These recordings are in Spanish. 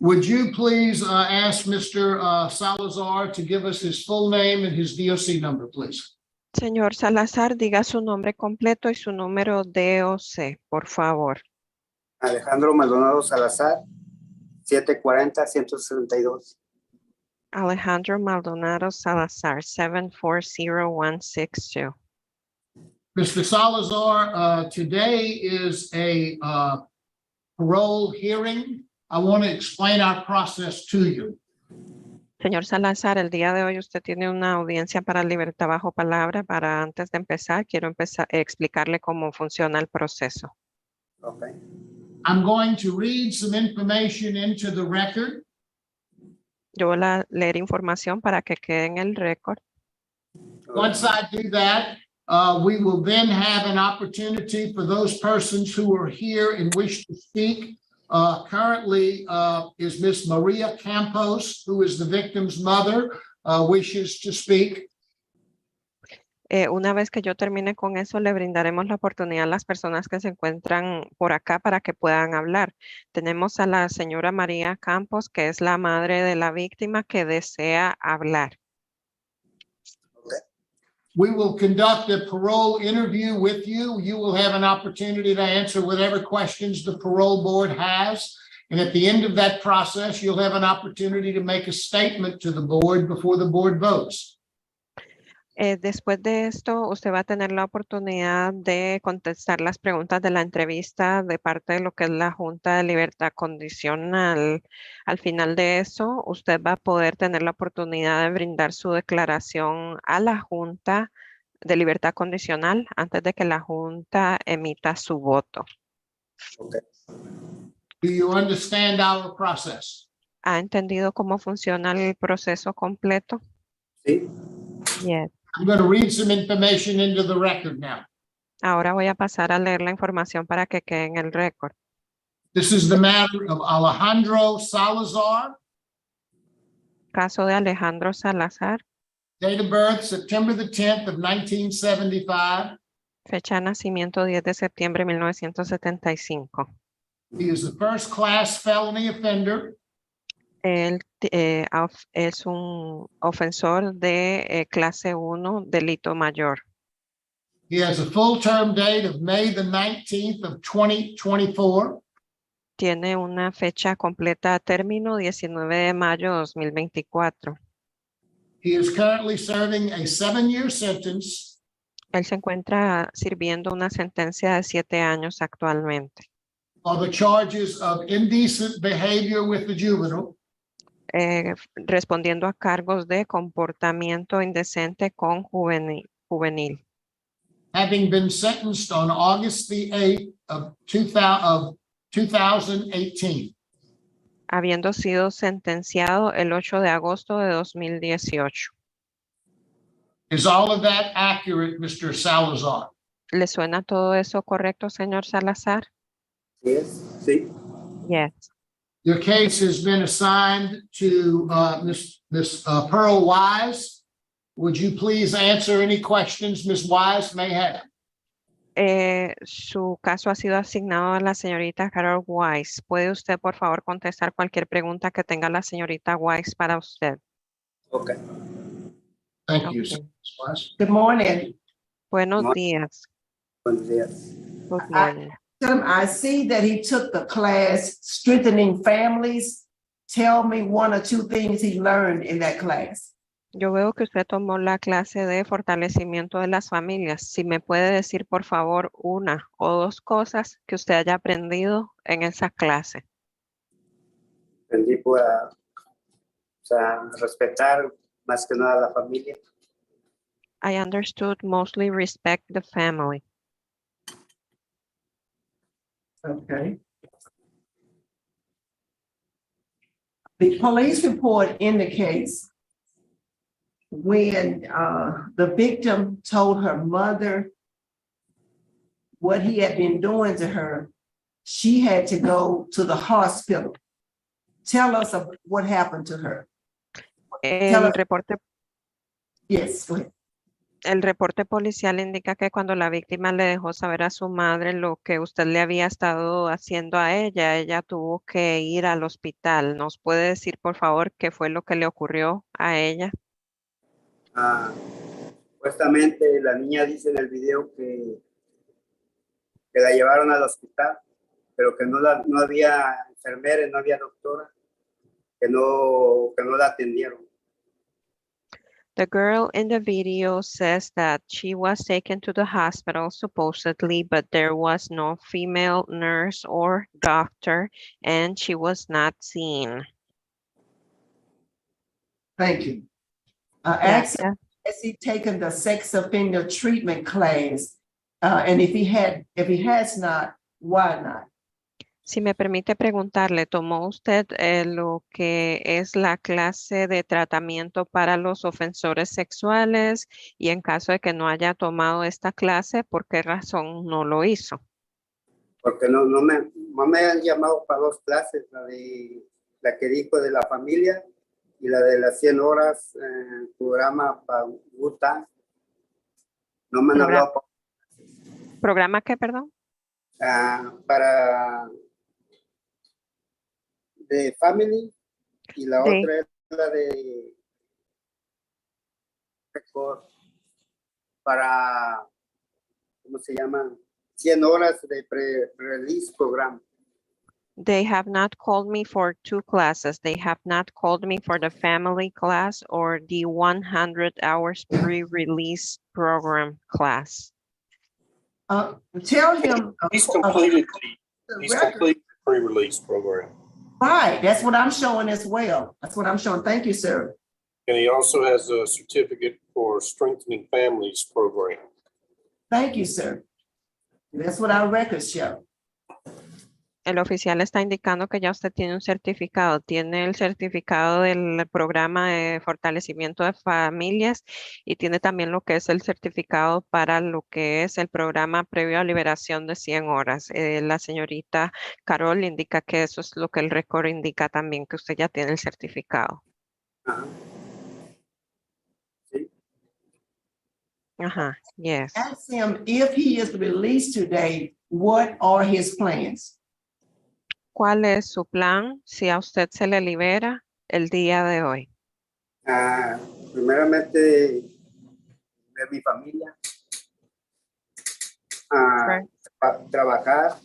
Would you please ask Mr. Salazar to give us his full name and his DOC number, please? Señor Salazar, diga su nombre completo y su número DOC, por favor. Alejandro Maldonado Salazar, 740-162. Alejandro Maldonado Salazar, 740162. Mr. Salazar, today is a parole hearing. I want to explain our process to you. Señor Salazar, el día de hoy usted tiene una audiencia para libertad bajo palabra. Para antes de empezar, quiero explicarle cómo funciona el proceso. Okay. I'm going to read some information into the record. Yo voy a leer información para que quede en el récord. Once I do that, we will then have an opportunity for those persons who are here and wish to speak. Currently is Miss Maria Campos, who is the victim's mother, wishes to speak. Una vez que yo termine con eso, le brindaremos la oportunidad a las personas que se encuentran por acá para que puedan hablar. Tenemos a la señora María Campos, que es la madre de la víctima, que desea hablar. We will conduct a parole interview with you. You will have an opportunity to answer whatever questions the parole board has. And at the end of that process, you'll have an opportunity to make a statement to the board before the board votes. Después de esto, usted va a tener la oportunidad de contestar las preguntas de la entrevista de parte de lo que es la Junta de Libertad Condicional. Al final de eso, usted va a poder tener la oportunidad de brindar su declaración a la Junta de Libertad Condicional antes de que la Junta emita su voto. Okay. Do you understand our process? ¿Ha entendido cómo funciona el proceso completo? Sí. Yes. I'm going to read some information into the record now. Ahora voy a pasar a leer la información para que quede en el récord. This is the matter of Alejandro Salazar. Caso de Alejandro Salazar, Date of birth, September the 10th of 1975. fecha de nacimiento 10 de septiembre de 1975. He is a first-class felony offender. Él es un ofensor de clase 1, delito mayor. He has a full term date of May the 19th of 2024. Tiene una fecha completa a término 19 de mayo de 2024. He is currently serving a 7-year sentence Él se encuentra sirviendo una sentencia de 7 años actualmente. on the charges of indecent behavior with the juvenile, Respondiendo a cargos de comportamiento indecente con juvenil. having been sentenced on August the 8th of 2018. Habiendo sido sentenciado el 8 de agosto de 2018. Is all of that accurate, Mr. Salazar? ¿Le suena todo eso correcto, señor Salazar? Yes. Sí. Yes. Your case has been assigned to Miss Pearl Wise. Would you please answer any questions Ms. Wise may have? Su caso ha sido asignado a la señorita Carol Wise. ¿Puede usted, por favor, contestar cualquier pregunta que tenga la señorita Wise para usted? Okay. Thank you, Okay. Ms. Wise. Good morning. Buenos No. días. Buenos días. Good morning. I see that he took the class Strengthening Families. Tell me one or two things he learned in that class. Yo veo que usted tomó la clase de fortalecimiento de las familias. Si me puede decir, por favor, una o dos cosas que usted haya aprendido en esa clase. Aprendí a respetar más que nada a la familia. I understood mostly respect the family. Okay. The police report indicates when the victim told her mother what he had been doing to her, she had to go to the hospital. Tell us what happened to her. El reporte, Yes, go ahead. El reporte policial indica que cuando la víctima le dejó saber a su madre lo que usted le había estado haciendo a ella, ella tuvo que ir al hospital. ¿Nos puede decir, por favor, qué fue lo que le ocurrió a ella? Supuestamente la niña dice en el video que la llevaron al hospital, pero que no había enfermera, no había doctora, que no la atendieron. The girl in the video says that she was taken to the hospital supposedly, but there was no female nurse or doctor, and she was not seen. Thank you. Ask him, Gracias. has he taken the sex offender treatment class? And if he has not, why not? Si me permite preguntarle, ¿tomó usted lo que es la clase de tratamiento para los ofensores sexuales? Y en caso de que no haya tomado esta clase, ¿por qué razón no lo hizo? Porque no me han llamado para 2 clases, la que dijo de la familia y la de las 100 horas, programa para Utah. No me han hablado ¿Programa qué, perdón? para de family y la De- otra es la de para, ¿cómo se llama? 100 horas de pre-release program. They have not called me for 2 classes. They have not called me for the family class or the 100 hours pre-release program class. Tell him. He's completed the he's record. completed the pre-release program. Right, that's what I'm showing as well. That's what I'm showing. Thank you, sir. And he also has a certificate for strengthening families program. Thank you, sir. That's what our records show. El oficial está indicando que ya usted tiene un certificado. Tiene el certificado del programa de fortalecimiento de familias y tiene también lo que es el certificado para lo que es el programa previo a liberación de 100 horas. La señorita Parole indica que eso es lo que el récord indica también, que usted ya tiene el certificado. Ajá. Sí. Ajá, yes. Ask him if he is released today, what are his plans? ¿Cuál es su plan si a usted se le libera el día de hoy? Primeramente ver mi familia, trabajar,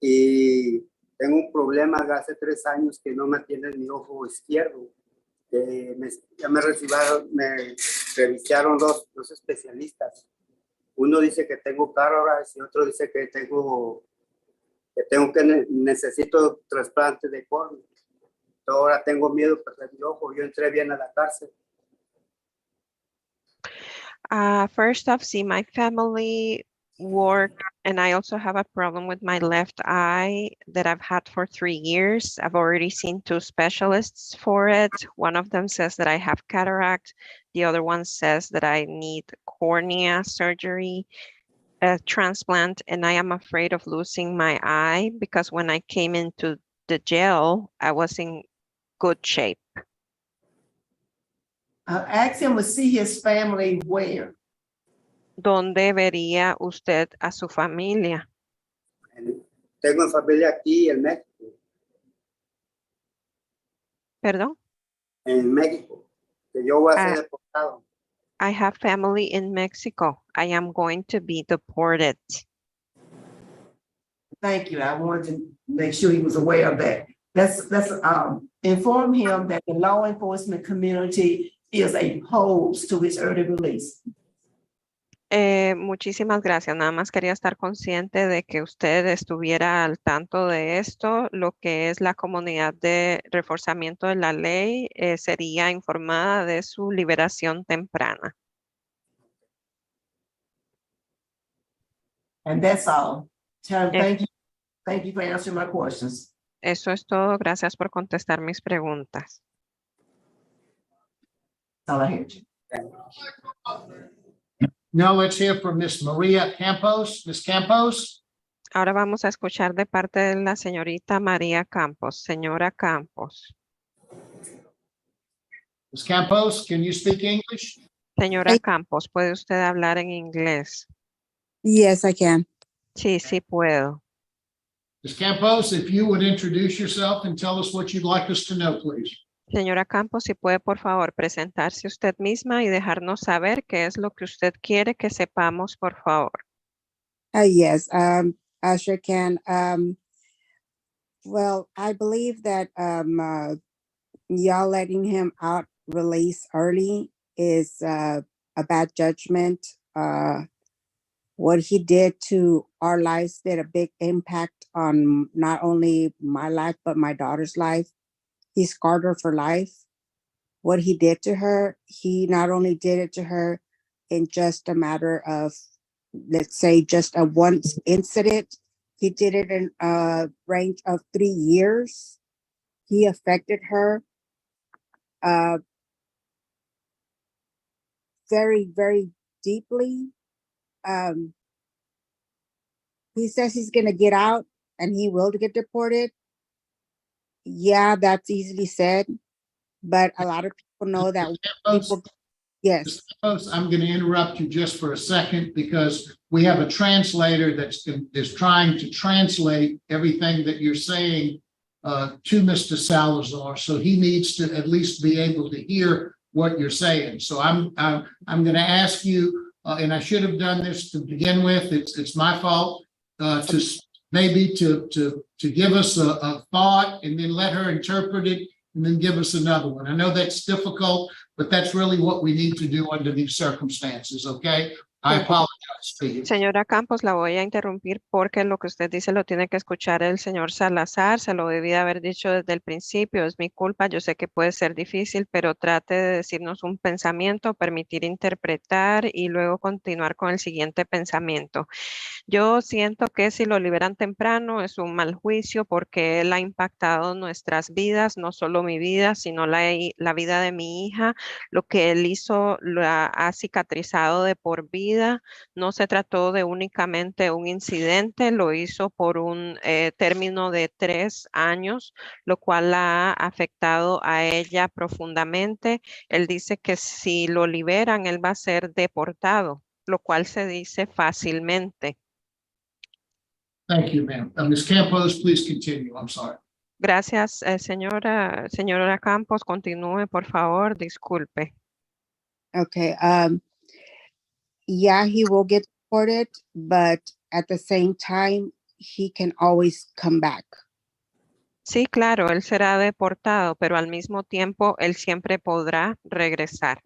y tengo un problema de hace 3 años que no me atiende mi ojo izquierdo. Ya me revisaron dos especialistas. Uno dice que tengo cataractas y otro dice que necesito trasplante de córnea. Ahora tengo miedo de perder mi ojo. Yo entré bien a la cárcel. First off, see my family work, and I also have a problem with my left eye that I've had for 3 years. I've already seen 2 specialists for it. One of them says that I have cataract. The other one says that I need cornea surgery, a transplant, and I am afraid of losing my eye because when I came into the jail, I was in good shape. Ask him to see his family where? ¿Dónde vería usted a su familia? Tengo familia aquí en México. ¿Perdón? En México. Que yo voy a ser deportado. I have family in Mexico. I am going to be deported. Thank you. I wanted to make sure he was aware of that. Let's inform him that the law enforcement community is opposed to his early release. Muchísimas gracias. Nada más quería estar consciente de que usted estuviera al tanto de esto. Lo que es la comunidad de reforzamiento de la ley sería informada de su liberación temprana. And that's all. Tell him thank you. Thank you for answering my questions. Eso es todo. Gracias por contestar mis preguntas. That's all I heard you. Now let's hear from Miss Maria Campos. Miss Campos? Ahora vamos a escuchar de parte de la señorita María Campos. Señora Campos. Miss Campos, can you speak English? Señora Campos, ¿puede usted hablar en inglés? Yes, I can. Sí, sí puedo. Ms. Campos, if you would introduce yourself and tell us what you'd like us to know, please. Señora Campos, si puede por favor presentarse usted misma y dejarnos saber qué es lo que usted quiere que sepamos, por favor. Yes, I sure can. Well, I believe that y'all letting him out release early is a bad judgment. What he did to our lives did a big impact on not only my life, but my daughter's life. He scarred her for life. What he did to her, he not only did it to her in just a matter of, let's say, just a one incident, he did it in a range of 3 years. He affected her very, very deeply. He says he's going to get out and he will get deported. Yeah, that's easily said, but a lot of people know that people, yes. Ms. Campos, I'm going to interrupt you just for a second because we have a translator is trying to translate everything that you're saying to Mr. Salazar. So he needs to at least be able to hear what you're saying. So I'm going to ask you, and I should have done this to begin with. It's my fault to maybe to give us a thought and then let her interpret it and then give us another one. I know that's difficult, but that's really what we need to do under these circumstances, okay? I apologize to you. Señora Campos, la voy a interrumpir porque lo que usted dice lo tiene que escuchar el señor Salazar. Se lo debí de haber dicho desde el principio. Es mi culpa. Yo sé que puede ser difícil, pero trate de decirnos un pensamiento, permitir interpretar y luego continuar con el siguiente pensamiento. Yo siento que si lo liberan temprano es un mal juicio porque él ha impactado nuestras vidas, no solo mi vida, sino la vida de mi hija. Lo que él hizo lo ha cicatrizado de por vida. No se trató de únicamente un incidente, lo hizo por un término de 3 años, lo cual la ha afectado a ella profundamente. Él dice que si lo liberan, él va a ser deportado, lo cual se dice fácilmente. Thank you, ma'am. Ms. Campos, please continue. I'm sorry. Gracias, señora Campos. Continúe, por favor. Disculpe. Okay. Yeah, he will get deported, but at the same time, he can always come back. Sí, claro, él será deportado, pero al mismo tiempo él siempre podrá regresar.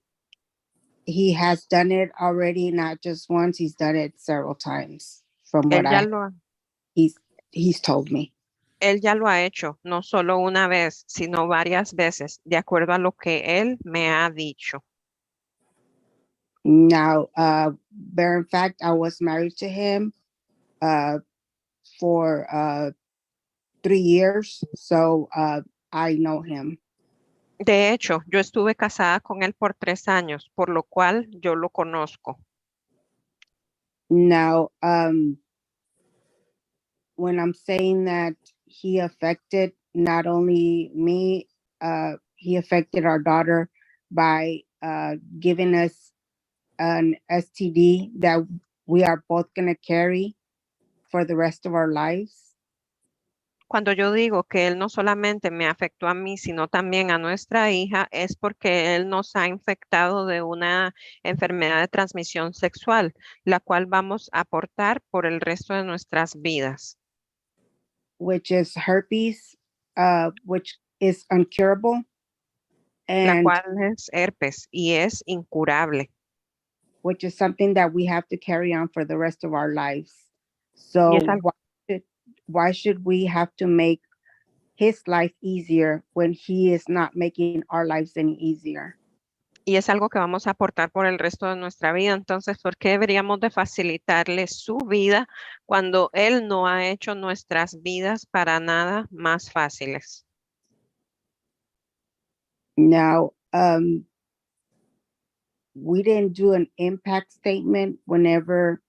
He has done it already, not just once. He's done it several times, from what he's told me. Él ya lo ha hecho, no solo una vez, sino varias veces, de acuerdo a lo que él me ha dicho. Now, bare in fact, I was married to him for 3 years, so I know him. De hecho, yo estuve casada con él por 3 años, por lo cual yo lo conozco. Now, when I'm saying that he affected not only me, he affected our daughter by giving us an STD that we are both going to carry for the rest of our lives. Cuando yo digo que él no solamente me afectó a mí, sino también a nuestra hija, es porque él nos ha infectado de una enfermedad de transmisión sexual, la cual vamos a portar por el resto de nuestras vidas. Which is herpes, which is incurable. La And cual es herpes y es incurable. which is something that we have to carry on for the rest of our lives. So Y es algo- why should we have to make his life easier when he is not making our lives any easier? Y es algo que vamos a aportar por el resto de nuestra vida. Entonces, ¿por qué deberíamos de facilitarle su vida cuando él no ha hecho nuestras vidas para nada más fáciles? Now, we didn't do an impact statement whenever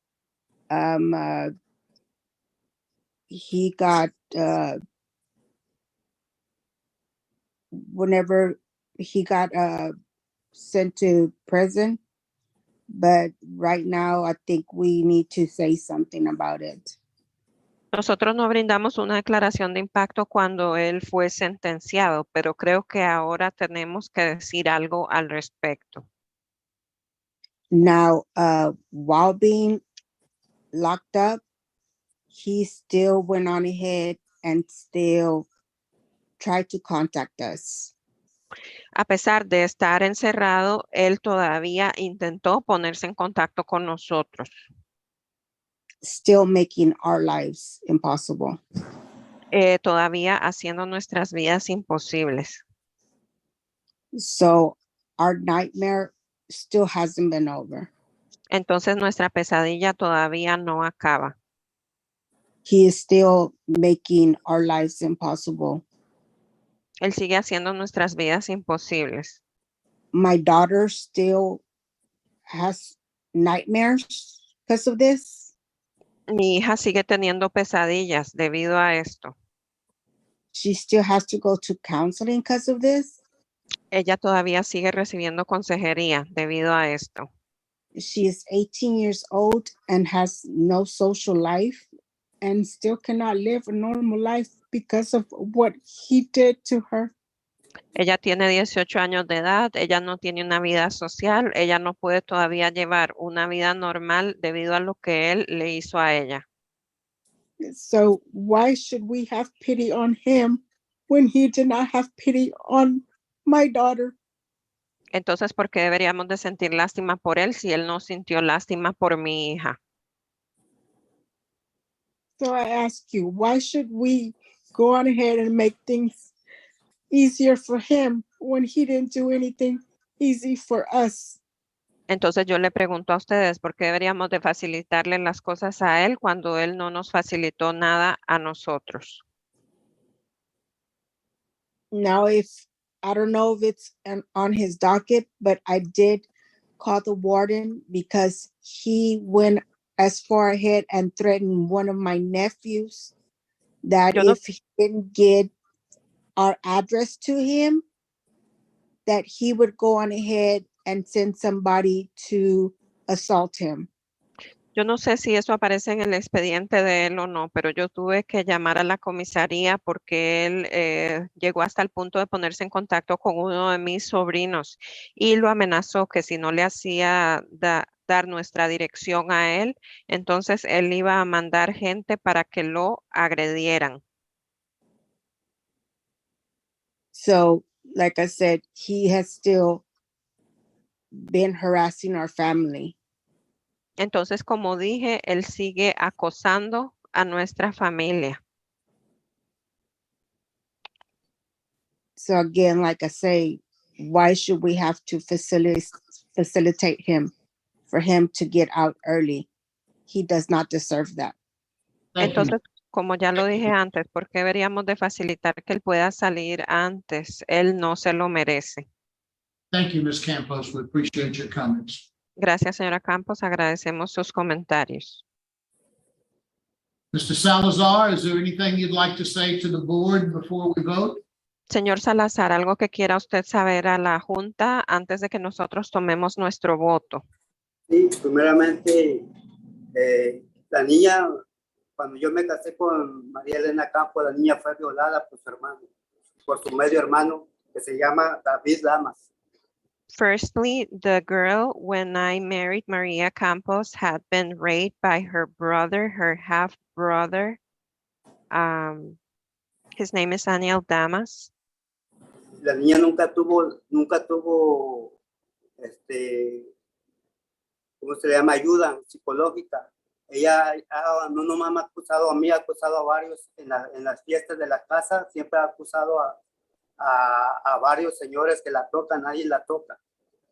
he got sent to prison. but right now I think we need to say something about it. Nosotros no brindamos una declaración de impacto cuando él fue sentenciado, pero creo que ahora tenemos que decir algo al respecto. Now, while being locked up, he still went on ahead and still tried to contact us. A pesar de estar encerrado, él todavía intentó ponerse en contacto con nosotros, Still making our lives impossible. todavía haciendo nuestras vidas imposibles. So our nightmare still hasn't been over. Entonces nuestra pesadilla todavía no acaba. He is still making our lives impossible. Él sigue haciendo nuestras vidas imposibles. My daughter still has nightmares because of this. Mi hija sigue teniendo pesadillas debido a esto. She still has to go to counseling because of this. Ella todavía sigue recibiendo consejería debido a esto. She is 18 years old and has no social life and still cannot live a normal life because of what he did to her. Ella tiene 18 años de edad, ella no tiene una vida social, ella no puede todavía llevar una vida normal debido a lo que él le hizo a ella. So why should we have pity on him when he did not have pity on my daughter? Entonces, ¿por qué deberíamos de sentir lástima por él si él no sintió lástima por mi hija? So I ask you, why should we go on ahead and make things easier for him when he didn't do anything easy for us? Entonces yo le pregunto a ustedes, ¿por qué deberíamos de facilitarle las cosas a él cuando él no nos facilitó nada a nosotros? Now, if I don't know if it's on his docket, but I did call the warden because he went as far ahead and threatened one of my nephews that Yo no- if he didn't get our address to him, that he would go on ahead and send somebody to assault him. Yo no sé si eso aparece en el expediente de él o no, pero yo tuve que llamar a la comisaría porque él llegó hasta el punto de ponerse en contacto con uno de mis sobrinos y lo amenazó que si no le hacía dar nuestra dirección a él, entonces él iba a mandar gente para que lo agredieran. So, like I said, he has still been harassing our family. Entonces, como dije, él sigue acosando a nuestra familia. So again, like I say, why should we have to facilitate him for him to get out early? He does not deserve that. Thank you. Entonces, como ya lo dije antes, ¿por qué deberíamos de facilitar que él pueda salir antes? Él no se lo merece. Thank you, Ms. Campos. We appreciate your comments. Gracias, señora Campos. Agradecemos sus comentarios. Mr. Salazar, is there anything you'd like to say to the board before we vote? Señor Salazar, ¿algo que quiera usted saber a la Junta antes de que nosotros tomemos nuestro voto? Sí, primeramente, la niña, cuando yo me casé con María Elena Campos, la niña fue violada por su hermano, por su medio hermano, que se llama David Lamas. Firstly, the girl, when I married Maria Campos, had been raped by her brother, her half-brother. His name is Daniel Damas. La niña nunca tuvo, ¿cómo se le llama? Ayuda psicológica. Ella no nomás me ha acusado a mí, ha acusado a varios en las fiestas de la casa, siempre ha acusado a varios señores que la tocan, nadie la toca.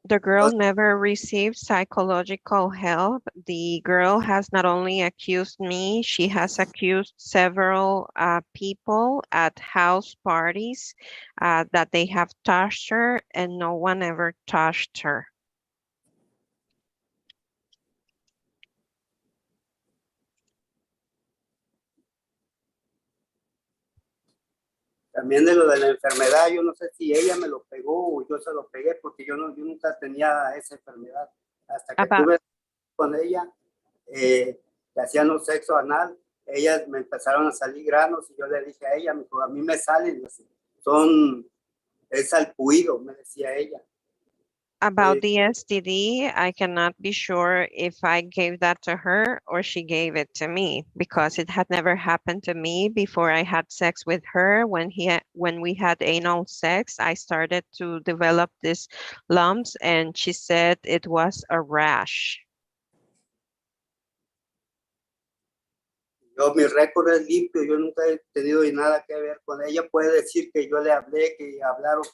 The girl never received psychological help. The girl has not only accused me, she has accused several people at house parties that they have touched her and no one ever touched her. También de lo de la enfermedad, yo no sé si ella me lo pegó o yo se lo pegué, porque yo nunca tenía esa enfermedad. hasta que About- tuve con ella, que hacían un sexo anal, ellas me empezaron a salir granos y yo le dije a ella, me dijo, a mí me salen, es salpuido, me decía ella. About the STD, I cannot be sure if I gave that to her or she gave it to me because it had never happened to me before I had sex with her. When we had anal sex, I started to develop these lumps and she said it was a rash. Yo, mi récord es limpio, yo nunca he tenido nada que ver con ella. Puede decir que yo le hablé, que hablaron,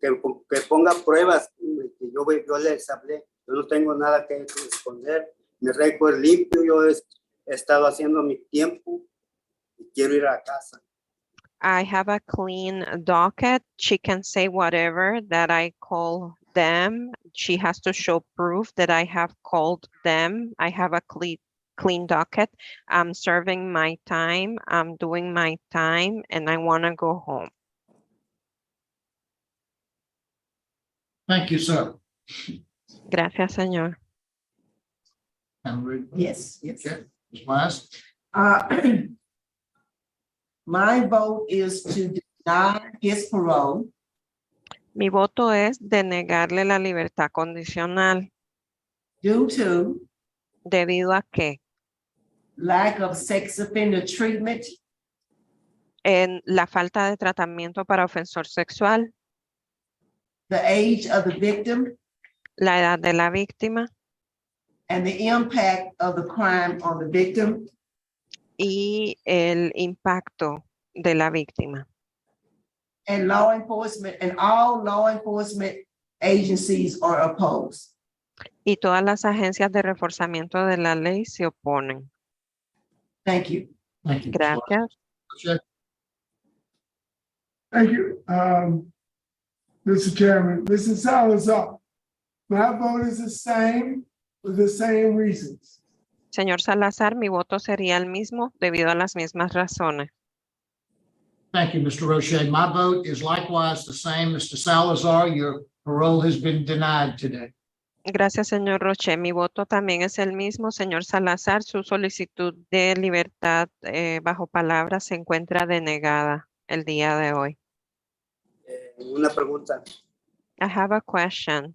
que ponga pruebas, que yo les hablé. Yo no tengo nada que esconder. Mi récord es limpio, yo he estado haciendo mi tiempo y quiero ir a casa. I have a clean docket. She can say whatever that I call them. She has to show proof that I have called them. I have a clean docket. I'm serving my time. I'm doing my time and I want to go home. Thank you, sir. Gracias, señor. Yes, yes. Okay, Ms. Wise? My vote is to deny his parole Mi voto es denegarle la libertad condicional. due to ¿Debido a qué? lack of sex offender treatment, En la falta de tratamiento para ofensor sexual, the age of the victim, la edad de la víctima and the impact of the crime on the victim, y el impacto de la víctima. and law enforcement, and all law enforcement agencies are opposed. Y todas las agencias de reforzamiento de la ley se oponen. Thank you. Thank you. Ms. Wise. Gracias. Okay. Thank you, Mr. Chairman. Mr. Salazar, my vote is the same for the same reasons. Señor Salazar, mi voto sería el mismo debido a las mismas razones. Thank you, Mr. Roche. My vote is likewise the same. Mr. Salazar, your parole has been denied today. Gracias, señor Roche. Mi voto también es el mismo. Señor Salazar, su solicitud de libertad bajo palabra se encuentra denegada el día de hoy. Una pregunta. I have a question.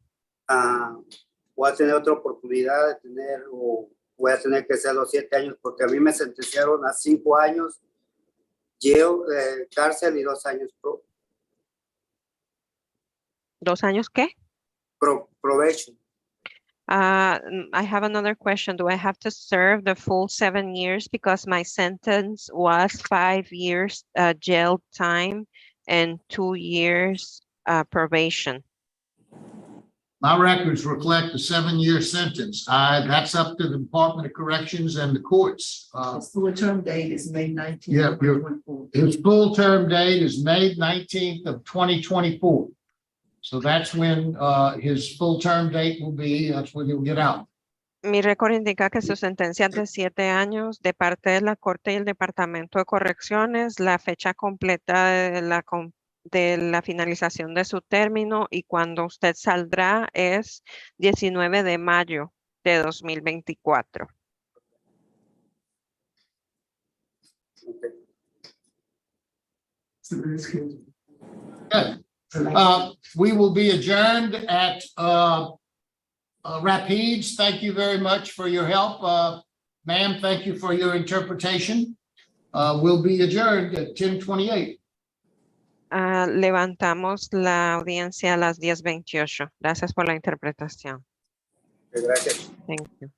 Voy a tener otra oportunidad de tener, o voy a tener que ser los 7 años, porque a mí me sentenciaron a 5 años, cárcel y 2 años ¿2 años qué? probation. I have another question. Do I have to serve the full 7 years because my sentence was 5 years jail time and 2 years probation? My records reflect a 7-year sentence. That's up to the Department of Corrections and the courts. His full term date is May 19th. Yeah, you're- 2024. His full term date is May 19th of 2024. So that's when his full term date will be, that's when he'll get out. Mi récord indica que su sentencia es de 7 años de parte de la Corte y el Departamento de Correcciones, la fecha completa de la finalización de su término y cuando usted saldrá es 19 de mayo de 2024. Okay. So this can- Good. We will be adjourned at Rapides. Thank you very much for your help. Ma'am, thank you for your interpretation. We'll be adjourned at 10:28. Levantamos la audiencia a las 10:28. Gracias por la interpretación. Gracias. Thank you.